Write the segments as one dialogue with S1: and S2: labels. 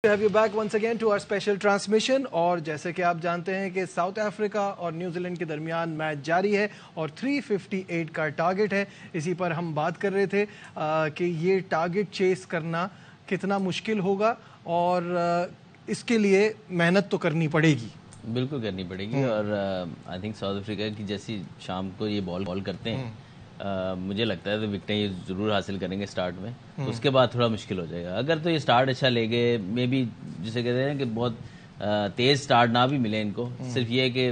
S1: Have you back once again to our special transmission. اور جیسے کہ آپ جانتے ہیں کہ ساؤتھ افریقہ اور نیوزی لینڈ کے درمیان میچ جاری ہے اور 358 کا ٹارگٹ ہے. اسی پر ہم بات کر رہے تھے کہ یہ ٹارگٹ چیس کرنا کتنا مشکل ہوگا اور اس کے لیے محنت تو کرنی پڑے گی.
S2: بالکل کرنی پڑے گی. اور آئی تھنک ساؤتھ افریقہ کی جیسی شام کو یہ بال کرتے ہیں مجھے لگتا ہے تو وکٹیں یہ ضرور حاصل کریں گے اسٹارٹ میں. اس کے بعد تھوڑا مشکل ہو جائے گا. اگر تو یہ اسٹارٹ اچھا لے گئے مے بی جسے کہتے ہیں کہ بہت تیز اسٹارٹ نہ بھی ملے ان کو, صرف یہ کہ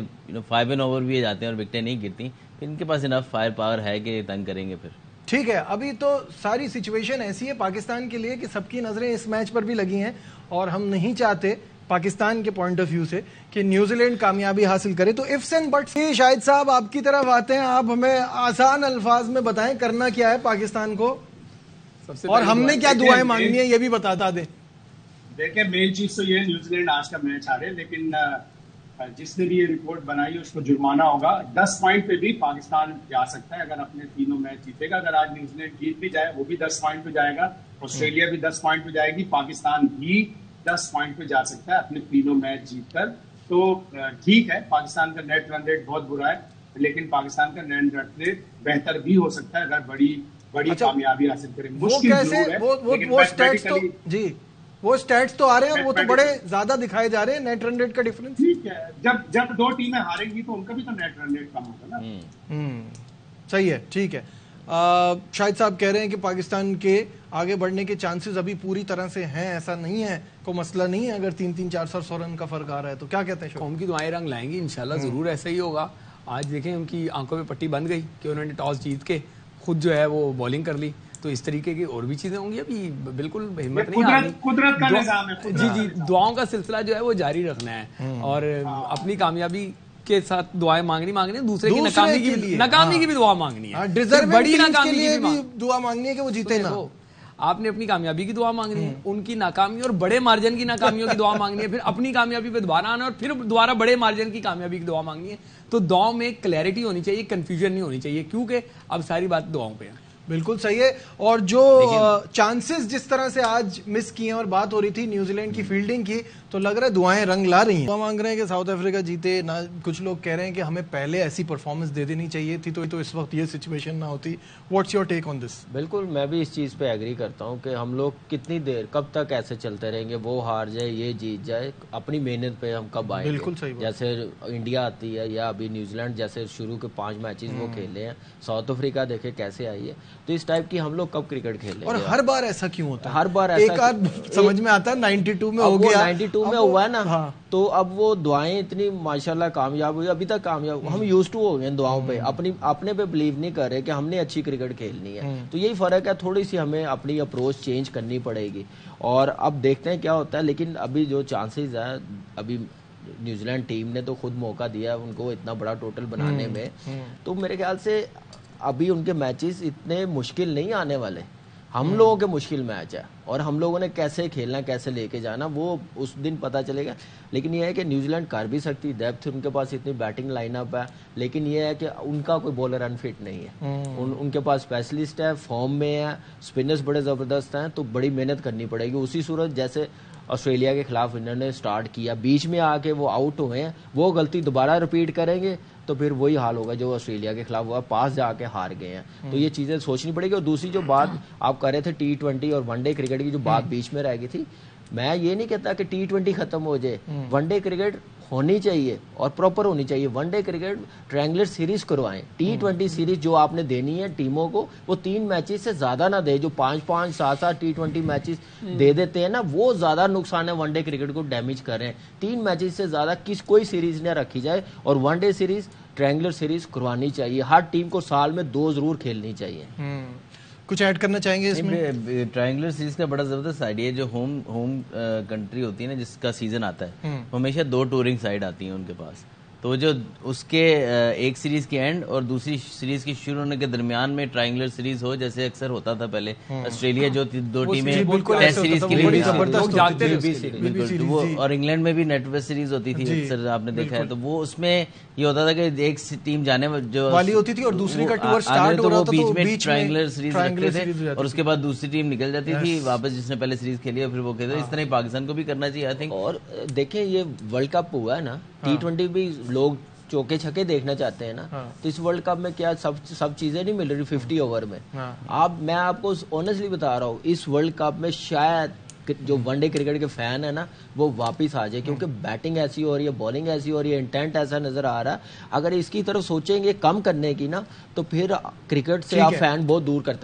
S2: 5 and over بھی جاتے ہیں اور وکٹیں نہیں گرتی, ان کے پاس انف فائر پاور ہے کہ تنگ کریں گے پھر.
S1: ٹھیک ہے, ابھی تو ساری سچویشن ایسی ہے پاکستان کے لیے کہ سب کی نظریں اس میچ پر بھی لگی ہیں اور ہم نہیں چاہتے پاکستان کے پوائنٹ آف ویو سے کہ نیوزی لینڈ کامیابی حاصل کرے. تو ifs and buts شاہد صاحب آپ کی طرف آتے ہیں, آپ ہمیں آسان الفاظ میں بتائیں کرنا کیا ہے پاکستان کو اور ہم نے کیا دعائیں مانگنی ہیں یہ بھی بتا دیں.
S3: دیکھیں مین چیز تو یہ نیوزی لینڈ آج کا میچ ہارے, لیکن جس نے بھی یہ رپورٹ بنائی اس کو جرمانہ ہوگا. 10 پوائنٹ پہ بھی پاکستان جا سکتا ہے اگر اپنے تینوں میچ جیتے گا. اگر آج نیوزی لینڈ جیت بھی جائے وہ بھی 10 پوائنٹ پہ جائے گا, آسٹریلیا بھی 10 پوائنٹ پہ جائے گی, پاکستان بھی 10 پوائنٹ پہ جا سکتا ہے اپنے تینوں میچ جیت کر. تو ٹھیک ہے پاکستان کا نیٹ رن ریٹ بہت برا ہے, لیکن پاکستان کا نیٹ رن ریٹ بہتر بھی ہو سکتا ہے اگر بڑی کامیابی حاصل کریں. مشکل ضرور ہے
S1: جی وہ سٹیٹس تو آ رہے ہیں, وہ تو بڑے زیادہ دکھائے جا رہے ہیں نیٹ رن ریٹ کا ڈفرنس.
S3: ٹھیک ہے, جب 2 ٹیمیں ہاریں گی تو ان کا بھی تو نیٹ رن ریٹ کم ہوگا نا.
S1: صحیح ہے, ٹھیک ہے. شاہد صاحب کہہ رہے ہیں کہ پاکستان کے آگے بڑھنے کے چانسز ابھی پوری طرح سے ہیں, ایسا نہیں ہے, کوئی مسئلہ نہیں ہے اگر 300-400 رن کا فرق آ رہا ہے تو. کیا کہتے ہیں؟
S4: قوم کی دعائیں رنگ لائیں گی انشاءاللہ, ضرور ایسا ہی ہوگا. آج دیکھیں ان کی آنکھوں پہ پٹی بند گئی کہ انہوں نے ٹاس جیت کے خود جو ہے وہ بالنگ کر لی. تو اس طریقے کی اور بھی چیزیں ہوں گی, ابھی بالکل ہمت نہیں آ رہی.
S3: قدرت کا نظام ہے.
S4: جی دعاؤں کا سلسلہ جو ہے وہ جاری رکھنا ہے اور اپنی کامیابی کے ساتھ دعائیں مانگنی, دوسرے کی ناکامی کی بھی دعا مانگنی ہے, بڑی ناکامی کی بھی
S1: دعا مانگنی ہے کہ وہ جیتے نا.
S4: آپ نے اپنی کامیابی کی دعا مانگنی ہے, ان کی ناکامی اور بڑے مارجن کی ناکامیوں کی دعا مانگنی ہے, پھر اپنی کامیابی پہ دوبارہ آنا اور پھر دوبارہ بڑے مارجن کی کامیابی کی دعا مانگنی ہے. تو دعاؤں میں کلیئرٹی ہونی چاہیے, کنفیوژن نہیں ہونی چاہیے, کیونکہ اب ساری بات دعاؤں پہ ہے.
S1: بالکل صحیح ہے. اور جو چانسز جس طرح سے آج مس کیے اور بات ہو رہی تھی نیوزی لینڈ کی فیلڈنگ کی, تو لگ رہا ہے دعائیں رنگ لا رہی ہیں. وہ مانگ رہے ہیں کہ ساؤتھ افریقہ جیتے نہ, کچھ لوگ کہہ رہے ہیں کہ ہمیں پہلے ایسی پرفارمنس دے دینی چاہیے تھی تو اس وقت یہ سچویشن نہ ہوتی. واٹس یور ٹیک آن دس؟
S2: بالکل میں بھی اس چیز پہ ایگری کرتا ہوں کہ ہم لوگ کتنی دیر کب تک ایسے چلتے رہیں گے, وہ ہار جائے یہ جیت جائے, اپنی محنت پہ ہم کب آئیں گے.
S1: بالکل صحیح.
S2: جیسے انڈیا آتی ہے یا ابھی نیوزی لینڈ جیسے شروع کے 5 میچز وہ کھیلے ہیں, ساؤتھ افریقہ دیکھے کیسے آئی ہے, تو اس ٹائپ کی ہم لوگ کب کرکٹ کھیلے.
S1: اور ہر بار ایسا کیوں ہوتا ہے؟
S2: ہر بار
S1: ایک سمجھ میں آتا ہے 92 میں ہو گیا,
S2: 92 میں ہوا ہے نا, تو اب وہ دعائیں اتنی ماشاءاللہ کامیاب ہوئی, ابھی تک کامیاب, ہم یوز ٹو ہو گئے ان دعاؤں پہ, اپنے پہ بلیو نہیں کر رہے کہ ہم نے اچھی کرکٹ کھیلنی ہے. تو یہی فرق ہے, تھوڑی سی ہمیں اپنی اپروچ چینج کرنی پڑے گی اور اب دیکھتے ہیں کیا ہوتا ہے. لیکن ابھی جو چانسز ہے, ابھی نیوزی لینڈ ٹیم نے تو خود موقع دیا ان کو اتنا بڑا ٹوٹل بنانے میں, تو میرے خیال سے ابھی ان کے میچز اتنے مشکل نہیں آنے والے. ہم لوگوں کے مشکل میچ ہے اور ہم لوگوں نے کیسے کھیلنا, کیسے لے کے جانا, وہ اس دن پتہ چلے گا. لیکن یہ ہے کہ نیوزی لینڈ کر بھی سکتی, ڈیپتھ ان کے پاس اتنی بیٹنگ لائن اپ ہے, لیکن یہ ہے کہ ان کا کوئی بولر انفٹ نہیں ہے. ان کے پاس اسپیشلسٹ ہے, فارم میں ہے, اسپنرز بڑے زبردست ہیں, تو بڑی محنت کرنی پڑے گی. اسی صورت جیسے آسٹریلیا کے خلاف انہوں نے سٹارٹ کیا, بیچ میں آ کے وہ آؤٹ ہوئے ہیں, وہ غلطی دوبارہ رپیٹ کریں گے تو پھر وہی حال ہوگا جو آسٹریلیا کے خلاف ہوا, پاس جا کے ہار گئے ہیں. تو یہ چیزیں سوچنی پڑے گی. اور دوسری جو بات آپ کر رہے تھے T20 اور ون ڈے کرکٹ کی جو بات بیچ میں رہ گئی تھی, میں یہ نہیں کہتا کہ T20 ختم ہو جائے, ون ڈے کرکٹ ہونی چاہیے اور پراپر ہونی چاہیے. One day cricket triangular series کروائیں. T20 سیریز جو آپ نے دینی ہے ٹیموں کو, وہ 3 میچز سے زیادہ نہ دے. جو 5-5 7-7 T20 میچز دے دیتے ہیں نا, وہ زیادہ نقصان ہے ون ڈے کرکٹ کو ڈیمیج کر رہے ہیں. 3 میچز سے زیادہ کوئی سیریز نہ رکھی جائے, اور one day series triangular series کروانی چاہیے. ہر ٹیم کو سال میں 2 ضرور کھیلنی چاہیے.
S1: کچھ ایڈ کرنا چاہیں گے اس میں؟
S2: ٹرائنگولر سیریز کا بڑا زبردست آئیڈیا ہے. جو ہوم کنٹری ہوتی ہے نا جس کا سیزن آتا ہے, ہمیشہ 2 ٹورنگ سائیڈ آتی ہیں ان کے پاس,
S5: تو جو اس کے ایک سیریز کے اینڈ اور دوسری سیریز کی شروع ہونے کے درمیان میں ٹرائنگولر سیریز ہو جیسے اکثر ہوتا تھا پہلے آسٹریلیا جو 2 ٹیمیں ٹیسٹ سیریز کے لیے وہ اور انگلینڈ میں بھی نیٹ ویسٹ سیریز ہوتی تھی اکثر آپ نے دیکھا ہے تو وہ اس میں یہ ہوتا تھا کہ ایک ٹیم جانے جو
S1: والی ہوتی تھی اور دوسری کا ٹور سٹارٹ ہو رہا تھا تو
S5: بیچ میں ٹرائنگولر سیریز رکھتے تھے اور اس کے بعد دوسری ٹیم نکل جاتی تھی واپس جس نے پہلے سیریز کھیلی اور پھر وہ کہتے اس طرح پاکستان کو بھی کرنا چاہیے آئی تھنک.
S2: اور دیکھیں یہ ورلڈ کپ ہوا ہے نا T20 بھی لوگ چوکے چھکے دیکھنا چاہتے ہیں نا تو اس ورلڈ کپ میں کیا سب چیزیں نہیں مل رہی 50 اوور میں. اب میں آپ کو آنیسٹلی بتا رہا ہوں اس ورلڈ کپ میں شاید جو ون ڈے کرکٹ کے فین ہے نا وہ واپس آ جائے کیونکہ بیٹنگ ایسی ہو رہی ہے بالنگ ایسی ہو رہی ہے انٹینٹ ایسا نظر آ رہا ہے. اگر اس کی طرف سوچیں گے کم کرنے کی نا تو پھر کرکٹ سے آپ فین بہت دور کرتے